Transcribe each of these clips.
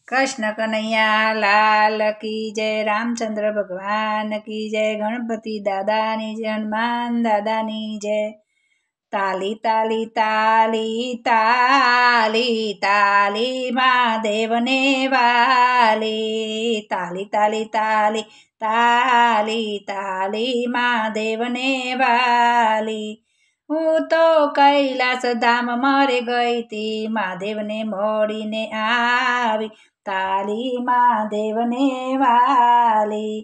कृष्ण कन्हैया लाल की जय। रामचंद्र भगवान की जय। गणपति दादानी जय। हनुमान दादानी जय। ताली ताली ताली ताली ताली महादेवने वाली। ताली ताली ताली ताली ताली महादेवने वाली। હું તો કૈલાસ ધામ મારે ગઈ તી, મહાદેવને મળીને આવી। તાલી મહાદેવને વાલી।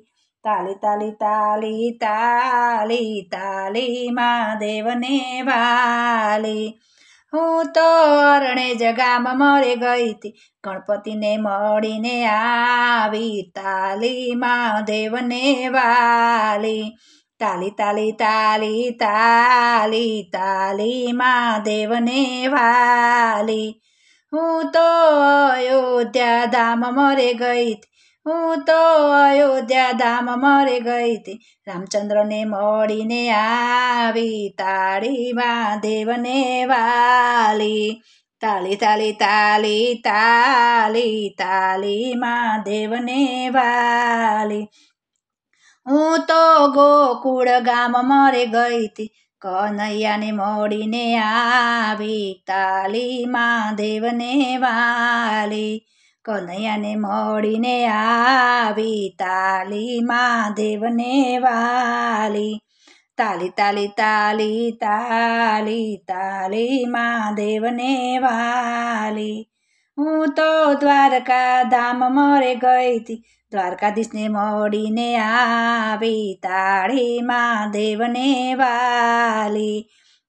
તાલી તાલી તાલી તાલી તાલી મહાદેવને વાલી। હું તો અરણેજ ગામ મારે ગઈ તી, ગણપતિને મળીને આવી। તાલી મહાદેવને વાલી। તાલી તાલી તાલી તાલી તાલી મહાદેવને વાલી। હું તો અયોધ્યા ધામ મારે ગઈ તી, હું તો અયોધ્યા ધામ મારે ગઈ તી, રામચંદ્રને મળીને આવી। તાળી મહાદેવને વાલી। તાલી તાલી તાલી તાલી તાલી મહાદેવને વાલી। હું તો ગોકુળ ગામ મારે ગઈ તી, કનૈયાને મળીને આવી। તાલી મહાદેવને વાલી। કનૈયાને મળીને આવી। તાલી મહાદેવને વાલી। તાલી તાલી તાલી તાલી તાલી મહાદેવને વાલી। હું તો દ્વારકા ધામ મારે ગઈ તી, દ્વારકાધીશને મળીને આવી। તાળી મહાદેવને વાલી।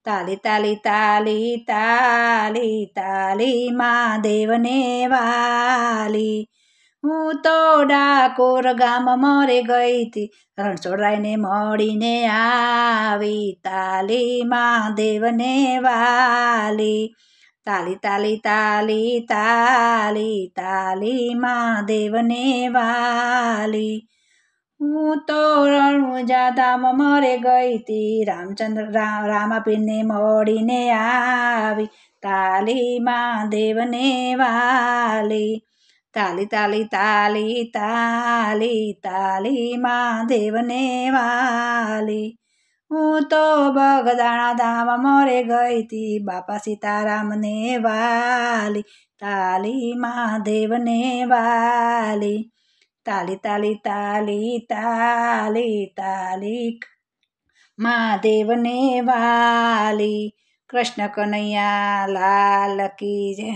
તાલી તાલી તાલી તાલી તાલી મહાદેવને વાલી। હું તો ડાકોર ગામ મારે ગઈ તી, રણછોડરાયને મળીને આવી। તાલી મહાદેવને વાલી। તાલી તાલી તાલી તાલી તાલી મહાદેવને વાલી। હું તો રણુજા ધામ મારે ગઈ તી, રામાપીરને મળીને આવી। તાલી મહાદેવને વાલી। તાલી તાલી તાલી તાલી તાલી મહાદેવને વાલી। હું તો બગદાણા ધામ મારે ગઈ તી, બાપા સીતારામને વાલી। તાલી મહાદેવને વાલી। તાલી તાલી તાલી તાલી તાલી મહાદેવને વાલી। કૃષ્ણ કનૈયા લાલ કી જય।